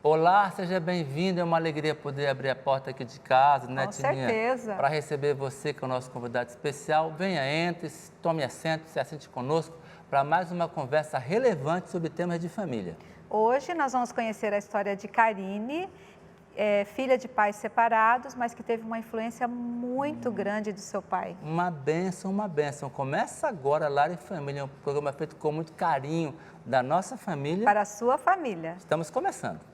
Olá, seja bem-vindo. É uma alegria poder abrir a porta aqui de casa, né, Com Tininha? certeza. Para receber você, que é o nosso convidado especial. Venha, entre, tome assento, se assente conosco para mais uma conversa relevante sobre temas de família. Hoje nós vamos conhecer a história de Karine, filha de pais separados, mas que teve uma influência muito grande do seu pai. Uma bênção, uma bênção. Começa agora, Lar em Família, um programa feito com muito carinho da nossa família. Para a sua família. Estamos começando.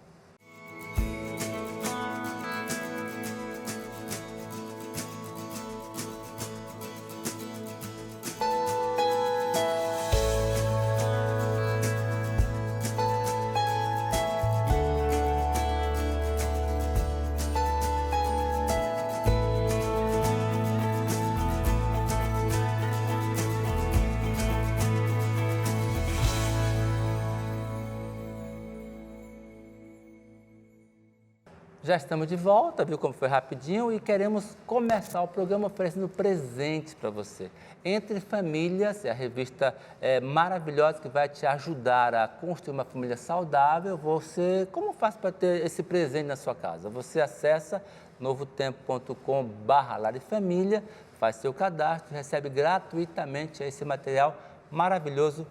Já estamos de volta, viu como foi rapidinho e queremos começar o programa oferecendo presentes para você. Entre Famílias é a revista maravilhosa que vai te ajudar a construir uma família saudável. Você, como faz para ter esse presente na sua casa? Você acessa novotempo.com/larefamilia, faz seu cadastro e recebe gratuitamente esse material maravilhoso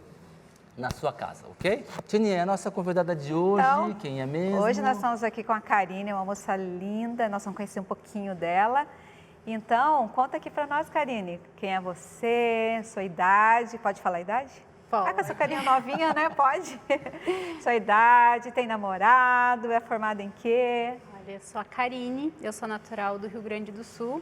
na sua casa, ok? Tininha, a nossa convidada de hoje, Então, quem é mesmo? Hoje nós estamos aqui com a Karine, uma moça linda, nós vamos conhecer um pouquinho dela. Então, conta aqui para nós, Karine, quem é você, sua idade, pode falar a idade? Pode. Ah, com essa carinha novinha, né? Pode. Sua idade, tem namorado, é formada em quê? Olha, eu sou a Karine, eu sou natural do Rio Grande do Sul,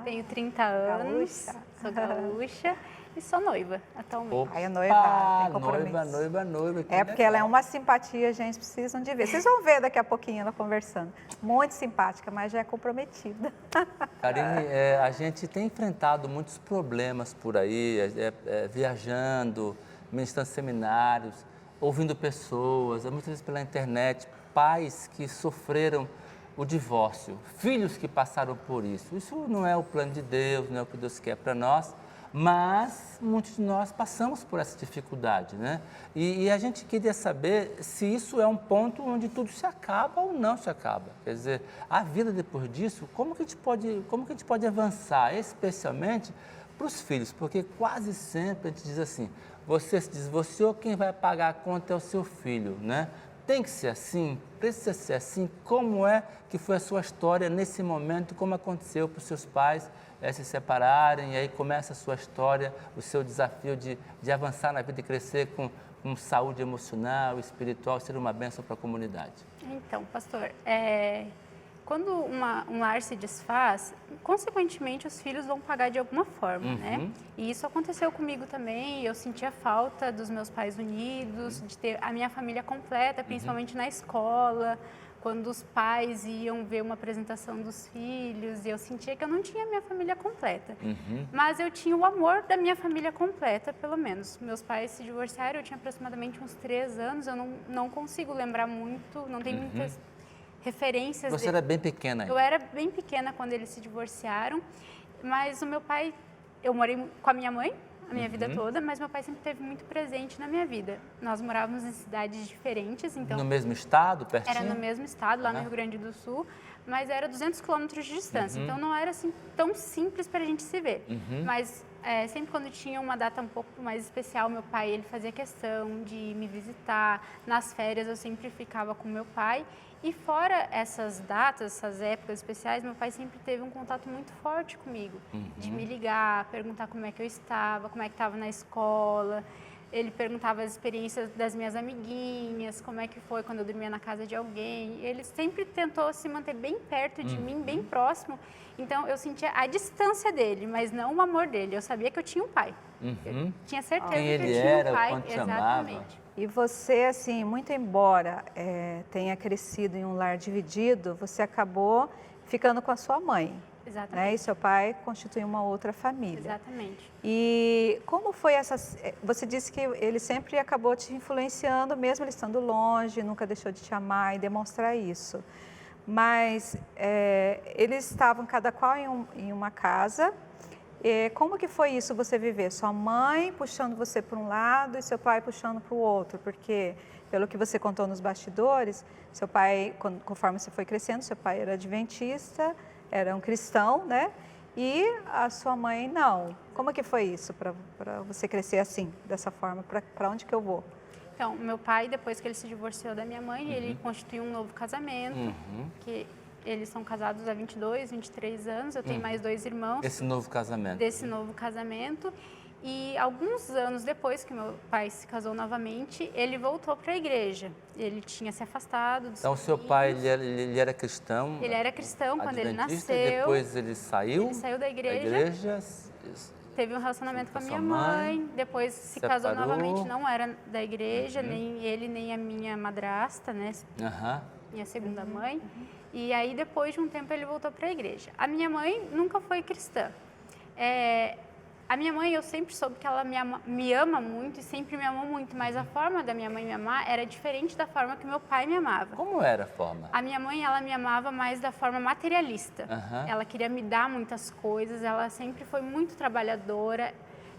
tenho 30 anos, gaúcha. sou gaúcha e sou noiva atualmente. Opa, Aí é noiva, tem compromisso. noiva. É porque ela é uma simpatia, gente, precisam de ver. Vocês vão ver daqui a pouquinho ela conversando. Muito simpática, mas já é comprometida. Karine, a gente tem enfrentado muitos problemas por aí, viajando, ministrando seminários, ouvindo pessoas, muitas vezes pela internet, pais que sofreram o divórcio, filhos que passaram por isso. Isso não é o plano de Deus, não é o que Deus quer para nós, mas muitos de nós passamos por essa dificuldade, né? E a gente queria saber se isso é um ponto onde tudo se acaba ou não se acaba. Quer dizer, a vida depois disso, como que a gente pode avançar, especialmente para os filhos? Porque quase sempre a gente diz assim, você se divorciou, quem vai pagar a conta é o seu filho, né? Tem que ser assim? Precisa ser assim? Como é que foi a sua história nesse momento? Como aconteceu para os seus pais se separarem? E aí começa a sua história, o seu desafio de avançar na vida e crescer com saúde emocional, espiritual, ser uma bênção para a comunidade. Então, pastor, quando um lar se desfaz, consequentemente os filhos vão pagar de alguma forma, né? E isso aconteceu comigo também, eu sentia falta dos meus pais unidos, de ter a minha família completa, principalmente na escola, quando os pais iam ver uma apresentação dos filhos, e eu sentia que eu não tinha a minha família completa. Mas eu tinha o amor da minha família completa, pelo menos. Meus pais se divorciaram, eu tinha aproximadamente uns 3 anos, eu não consigo lembrar muito, não tem muitas referências. Você era bem pequena ainda? Eu era bem pequena quando eles se divorciaram, mas o meu pai, eu morei com a minha mãe a minha vida toda, mas meu pai sempre esteve muito presente na minha vida. Nós morávamos em cidades diferentes, então... No mesmo estado, pertinho? Era no mesmo estado, lá no Rio Grande do Sul, mas era 200 quilômetros de distância, então não era assim tão simples para a gente se ver. Mas sempre quando tinha uma data um pouco mais especial, meu pai, ele fazia questão de me visitar. Nas férias eu sempre ficava com meu pai. E fora essas datas, essas épocas especiais, meu pai sempre teve um contato muito forte comigo, de me ligar, perguntar como é que eu estava, como é que estava na escola. Ele perguntava as experiências das minhas amiguinhas, como é que foi quando eu dormia na casa de alguém. Ele sempre tentou se manter bem perto de mim, bem próximo. Então, eu sentia a distância dele, mas não o amor dele. Eu sabia que eu tinha um pai. Eu tinha certeza Quem que ele eu tinha era, um o pai. quanto te Exatamente. amava. E você, assim, muito embora tenha crescido em um lar dividido, você acabou ficando com a sua mãe. Exatamente. Né? E seu pai constituiu uma outra família. Exatamente. E como foi essa... Você disse que ele sempre acabou te influenciando, mesmo ele estando longe, nunca deixou de te amar e demonstrar isso. Mas eles estavam cada qual em uma casa. Como que foi isso, você viver? Sua mãe puxando você para um lado e seu pai puxando para o outro? Porque pelo que você contou nos bastidores, seu pai, conforme você foi crescendo, seu pai era adventista, era um cristão, né? E a sua mãe não. Como que foi isso para você crescer assim, dessa forma? Para onde que eu vou? Então, meu pai, depois que ele se divorciou da minha mãe, ele constituiu um novo casamento, que eles são casados há 22, 23 anos, eu tenho mais 2 irmãos. Esse novo casamento. Desse novo casamento. E alguns anos depois que meu pai se casou novamente, ele voltou para a igreja. Ele tinha se afastado dos Então, o seu pai, ele era cristão? Ele era cristão quando ele adventista, nasceu. E depois ele saiu? Ele saiu da igreja. Teve um relacionamento com a minha mãe, depois se casou novamente, não era da igreja, nem ele, nem a minha madrasta, né? Minha segunda mãe. E aí, depois de um tempo, ele voltou para a igreja. A minha mãe nunca foi cristã. A minha mãe, eu sempre soube que ela me ama muito e sempre me amou muito, mas a forma da minha mãe me amar era diferente da forma que meu pai me amava. Como era a forma? A minha mãe, ela me amava mais da forma materialista. Ela queria me dar muitas coisas, ela sempre foi muito trabalhadora.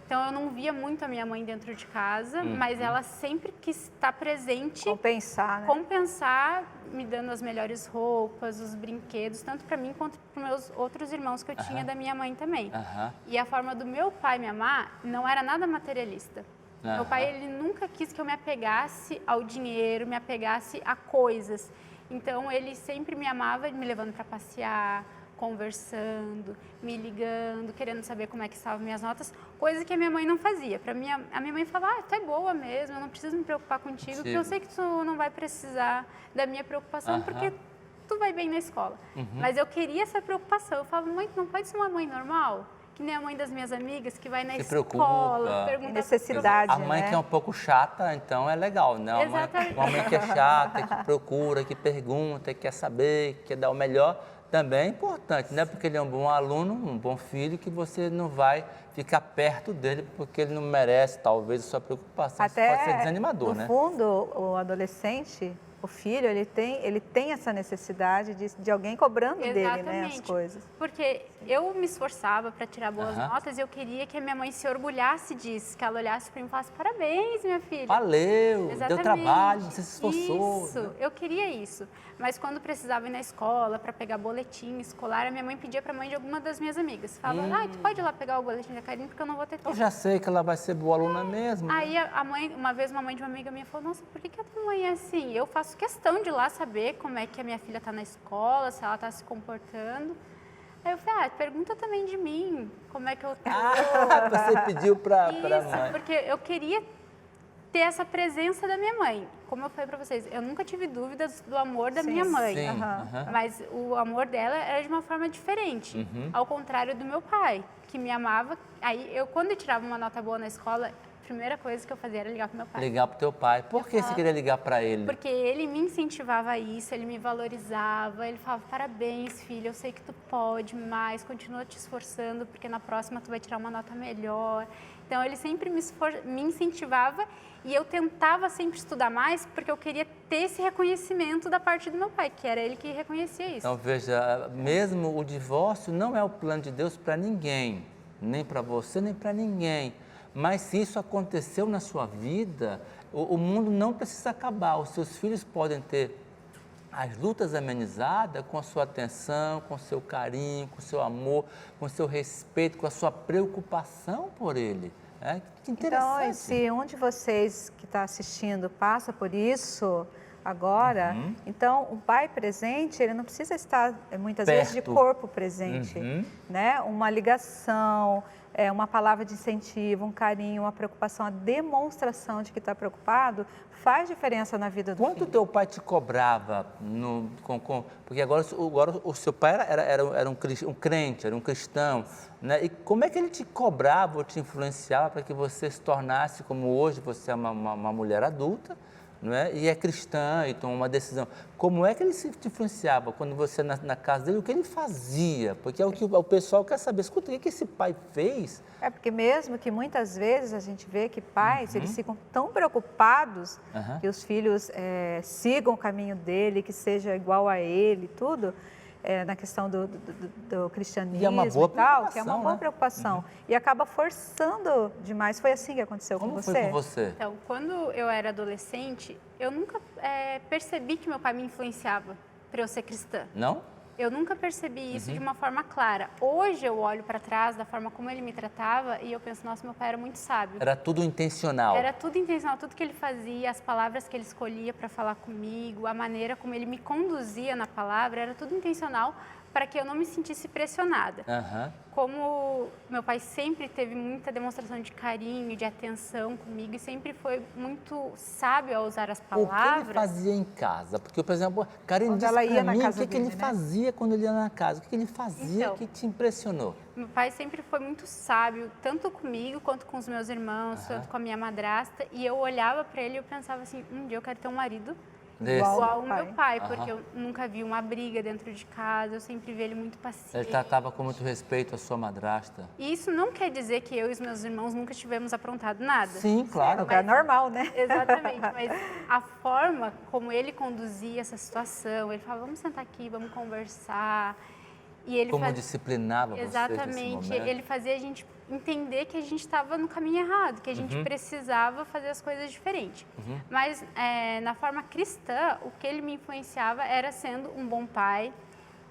Então, eu não via muito a minha mãe dentro de casa, mas ela sempre quis estar presente. Compensar, né? Compensar, me dando as melhores roupas, os brinquedos, tanto para mim quanto para os meus outros irmãos que eu tinha da minha mãe também. E a forma do meu pai me amar não era nada materialista. Meu pai, ele nunca quis que eu me apegasse ao dinheiro, me apegasse a coisas. Então, ele sempre me amava me levando para passear, conversando, me ligando, querendo saber como é que estavam minhas notas, coisa que a minha mãe não fazia. A minha mãe falava, tu é boa mesmo, eu não preciso me preocupar contigo, porque eu sei que tu não vai precisar da minha preocupação, porque tu vai bem na escola. Mas eu queria essa preocupação. Eu falava, mãe, tu não pode ser uma mãe normal? Que nem a mãe das minhas amigas, que vai na escola, pergunta... Necessidade, A mãe que é um pouco chata, então é legal, né? Uma mãe que é chata, que procura, que pergunta, que quer saber, que quer dar o melhor, também é importante, né? Porque ele é um bom aluno, um bom filho, que você não vai ficar perto dele porque ele não merece, talvez, a sua preocupação. Isso pode ser desanimador, né? No fundo, o adolescente, o filho, ele tem essa necessidade de alguém cobrando dele, né, as coisas. Porque eu me esforçava para tirar boas notas e eu queria que a minha mãe se orgulhasse disso, que ela olhasse para mim e falasse, parabéns, minha filha. Valeu, deu trabalho, você se esforçou. Isso, né? Eu queria isso. Mas quando precisava ir na escola para pegar boletim escolar, a minha mãe pedia para a mãe de alguma das minhas amigas. Falava, tu pode ir lá pegar o boletim da Karine porque eu não vou ter tempo. Eu já sei que ela vai ser boa aluna mesmo. Aí uma vez uma mãe de uma amiga minha falou, nossa, por que a tua mãe é assim? Eu faço questão de ir lá saber como é que a minha filha está na escola, se ela está se comportando. Aí eu falei, pergunta também de mim, como é que eu tô. Você pediu para a mãe. Isso, porque eu queria ter essa presença da minha mãe. Como eu falei para vocês, eu nunca tive dúvidas do amor da minha mãe. Sim, mas o amor dela era de uma forma diferente, ao contrário do meu pai, que me amava. Aí, quando eu tirava uma nota boa na escola, a primeira coisa que eu fazia era ligar para meu pai. Ligar para o teu pai. Por que você queria ligar para ele? Porque ele me incentivava a isso, ele me valorizava, ele falava, parabéns, filha, eu sei que tu pode mais, continua te esforçando, porque na próxima tu vai tirar uma nota melhor. Então, ele sempre me incentivava e eu tentava sempre estudar mais, porque eu queria ter esse reconhecimento da parte do meu pai, que era ele que reconhecia isso. Então, veja, mesmo o divórcio não é o plano de Deus para ninguém, nem para você, nem para ninguém. Mas se isso aconteceu na sua vida, o mundo não precisa acabar. Os seus filhos podem ter as lutas amenizadas com a sua atenção, com o seu carinho, com o seu amor, com o seu respeito, com a sua preocupação por ele. Que interessante. Então, se um de vocês que está assistindo passa por isso agora, então o pai presente, ele não precisa estar muitas vezes de corpo presente, né? Uma ligação, uma palavra de incentivo, um carinho, uma preocupação, a demonstração de que está preocupado faz diferença na vida do filho. Quanto teu pai te cobrava? Porque agora o seu pai era um crente, era um cristão, né? E como é que ele te cobrava ou te influenciava para que você se tornasse, como hoje você é uma mulher adulta, não é? E é cristã e toma uma decisão. Como é que ele te influenciava quando você na casa dele? O que ele fazia? Porque é o que o pessoal quer saber. Escuta, o que esse pai fez? Porque mesmo que muitas vezes a gente vê que pais, eles ficam tão preocupados que os filhos sigam o caminho dele, que seja igual a ele, tudo, na questão do cristianismo E é uma boa tal, que é uma preocupação, boa né? preocupação. E acaba forçando demais. Foi assim que aconteceu com Como você? foi com você? Então, quando eu era adolescente, eu nunca percebi que meu pai me influenciava para eu ser cristã. Não? Eu nunca percebi isso de uma forma clara. Hoje eu olho para trás da forma como ele me tratava e eu penso, nossa, meu pai era muito sábio. Era tudo intencional. Era tudo intencional, tudo que ele fazia, as palavras que ele escolhia para falar comigo, a maneira como ele me conduzia na palavra, era tudo intencional para que eu não me sentisse pressionada. Aham. Como meu pai sempre teve muita demonstração de carinho, de atenção comigo e sempre foi muito sábio ao usar as O que palavras. ele fazia em casa? Porque, por exemplo, Karine Quando disse ela ia pra na mim o casa que ele dele, né? fazia quando ele ia na casa. O que ele fazia Então, que te impressionou? Meu pai sempre foi muito sábio, tanto comigo quanto com os meus irmãos, tanto com a minha madrasta. E eu olhava para ele e eu pensava assim, um dia eu quero ter um marido Desse. igual o meu pai, Aham. porque eu nunca vi uma briga dentro de casa, eu sempre vi ele muito Ele paciente. tratava com muito respeito a sua madrasta. E isso não quer dizer que eu e os meus irmãos nunca tivemos aprontado nada. Sim, claro. É normal, né? Exatamente, mas a forma como ele conduzia essa situação, ele falava, vamos sentar aqui, vamos conversar. E ele Como faz- disciplinava você nesse Exatamente, momento. ele fazia a gente entender que a gente estava no caminho errado, que a gente precisava fazer as coisas diferentes. Mas na forma cristã, o que ele me influenciava era sendo um bom pai,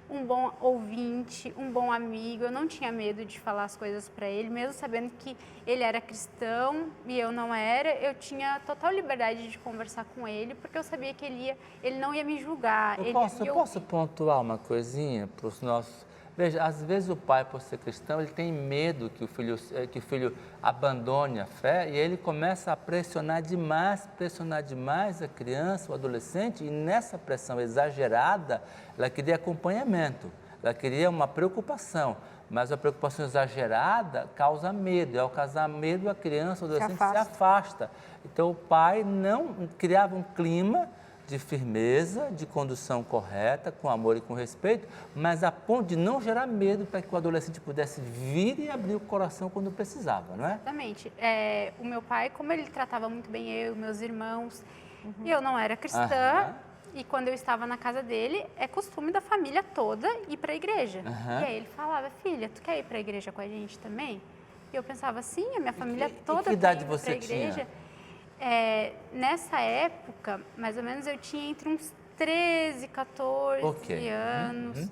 um bom ouvinte, um bom amigo. Eu não tinha medo de falar as coisas para ele, mesmo sabendo que ele era cristão e eu não era. Eu tinha total liberdade de conversar com ele, porque eu sabia que ele não ia me julgar. Eu ele posso, ia eu posso pontuar uma coisinha para os nossos... Veja, às vezes o pai, por ser cristão, ele tem medo que o filho abandone a fé e ele começa a pressionar demais a criança, o adolescente, e nessa pressão exagerada, ela queria acompanhamento, ela queria uma preocupação, mas a preocupação exagerada causa medo, e ao causar medo, a criança, o adolescente se afasta. Então o pai não criava um clima de firmeza, de condução correta, com amor e com respeito, mas a ponto de não gerar medo para que o adolescente pudesse vir e abrir o coração quando precisava, não é? Exatamente. O meu pai, como ele tratava muito bem eu, meus irmãos, eu não era cristã, e quando eu estava na casa dele, é costume da família toda ir para a igreja. E aí ele falava, filha, tu quer ir para a igreja com a gente também? E eu pensava, sim, a minha família toda que idade quer ir para você a igreja. tinha? Nessa época, mais ou menos, eu tinha entre uns 13, 14 anos.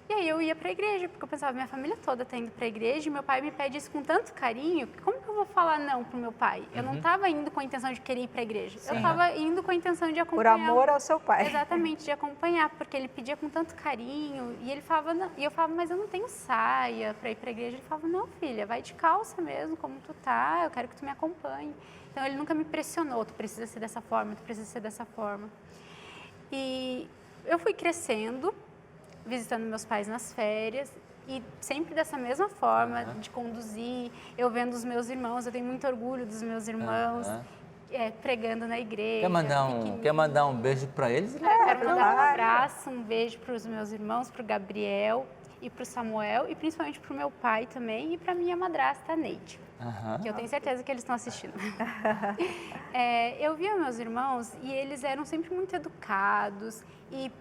E aí eu ia para a igreja, porque eu pensava, minha família toda está indo para a igreja e meu pai me pede isso com tanto carinho, que como que eu vou falar não para o meu pai? Eu não estava indo com a intenção de querer ir para a igreja, eu estava indo com a intenção de Por acompanhar. amor ao seu pai. Exatamente, de acompanhar, porque ele pedia com tanto carinho e ele falava, não, e eu falava, mas eu não tenho saia para ir para a igreja. Ele falava, não, filha, vai de calça mesmo, como tu tá, eu quero que tu me acompanhe. Então ele nunca me pressionou, tu precisa ser dessa forma, tu precisa ser dessa forma. E eu fui crescendo, visitando meus pais nas férias e sempre dessa mesma forma de conduzir, eu vendo os meus irmãos, eu tenho muito orgulho dos meus irmãos, pregando na igreja. Quer mandar um beijo para eles? Quero mandar um abraço, um beijo para os meus irmãos, para o Gabriel e para o Samuel e principalmente para o meu pai também e para a minha madrasta, a Neide, que eu tenho certeza que eles estão assistindo. Eu via meus irmãos e eles eram sempre muito educados e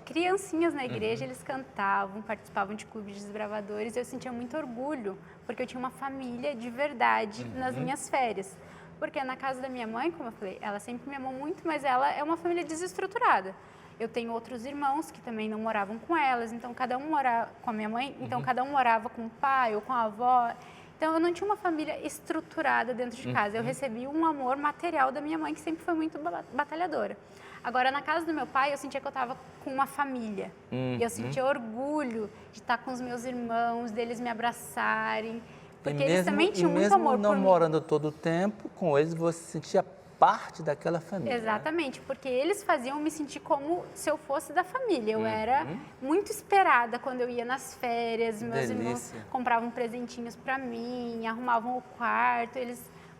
criancinhas na igreja, eles cantavam, participavam de clubes de desbravadores e eu sentia muito orgulho, porque eu tinha uma família de verdade nas minhas férias. Porque na casa da minha mãe, como eu falei, ela sempre me amou muito, mas ela é uma família desestruturada. Eu tenho outros irmãos que também não moravam com elas, então cada um morava com a minha mãe, então cada um morava com o pai ou com a avó. Então eu não tinha uma família estruturada dentro de casa, eu recebi um amor material da minha mãe, que sempre foi muito batalhadora. Agora, na casa do meu pai, eu sentia que eu estava com uma família. Eu sentia orgulho de estar com os meus irmãos, deles me abraçarem. Porque eles também tinham muito amor por mim. Mesmo não morando todo o tempo com eles, você sentia parte daquela família. Exatamente, porque eles faziam me sentir como se eu fosse da família. Eu era muito esperada quando eu ia nas férias. Meus irmãos compravam presentinhos para mim, arrumavam o quarto.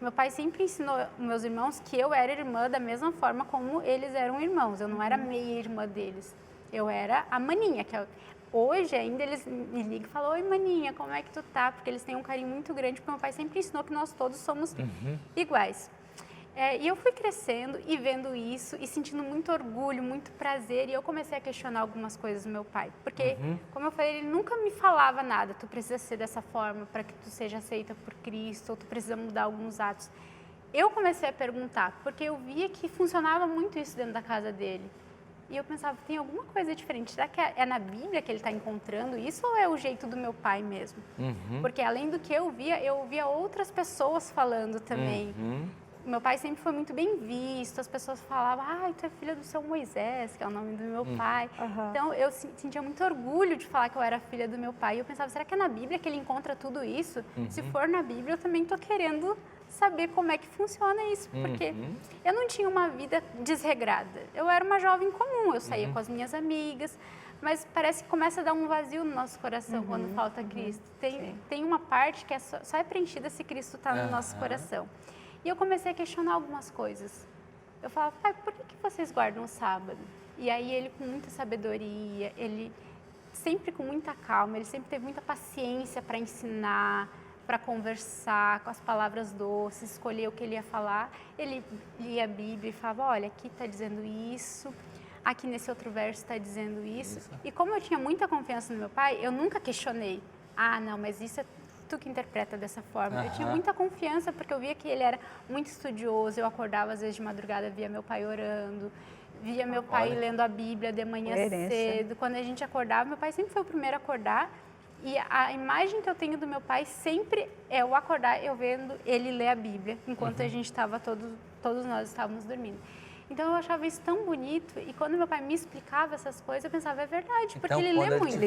Meu pai sempre ensinou meus irmãos que eu era irmã da mesma forma como eles eram irmãos. Eu não era meia irmã deles. Eu era a maninha, hoje ainda eles me ligam e falam, oi maninha, como é que tu tá? Porque eles têm um carinho muito grande, porque meu pai sempre ensinou que nós todos somos iguais. E eu fui crescendo e vendo isso e sentindo muito orgulho, muito prazer. E eu comecei a questionar algumas coisas do meu pai. Porque, como eu falei, ele nunca me falava nada. Tu precisa ser dessa forma para que tu seja aceita por Cristo, ou tu precisa mudar alguns atos. Eu comecei a perguntar, porque eu via que funcionava muito isso dentro da casa dele. E eu pensava, tem alguma coisa diferente? Será que é na Bíblia que ele está encontrando isso ou é o jeito do meu pai mesmo? Porque além do que eu via outras pessoas falando também. Meu pai sempre foi muito bem visto, as pessoas falavam, tu é filha do seu Moisés, que é o nome do meu pai. Então, eu sentia muito orgulho de falar que eu era filha do meu pai. E eu pensava, será que é na Bíblia que ele encontra tudo isso? Se for na Bíblia, eu também estou querendo saber como é que funciona isso, porque eu não tinha uma vida desregrada. Eu era uma jovem comum, eu saía com as minhas amigas, mas parece que começa a dar um vazio no nosso coração quando falta Cristo. Tem uma parte que só é preenchida se Cristo está no nosso coração. E eu comecei a questionar algumas coisas. Eu falava, pai, por que vocês guardam o sábado? E aí ele com muita sabedoria, ele sempre com muita calma, ele sempre teve muita paciência para ensinar, para conversar, com as palavras doces, escolher o que ele ia falar. Ele lia a Bíblia e falava, olha, aqui está dizendo isso, aqui nesse outro verso está dizendo isso. E como eu tinha muita confiança no meu pai, eu nunca questionei. Não, mas isso é tu que interpreta dessa forma. Eu tinha muita confiança porque eu via que ele era muito estudioso. Eu acordava às vezes de madrugada, via meu pai orando, via meu pai lendo a Bíblia de manhã cedo. Quando a gente acordava, meu pai sempre foi o primeiro a acordar. E a imagem que eu tenho do meu pai sempre é eu acordar, eu vendo ele ler a Bíblia, enquanto a gente estava, todos nós estávamos dormindo. Então eu achava isso tão bonito e quando meu pai me explicava essas coisas, eu pensava, é verdade, porque ele lê muito.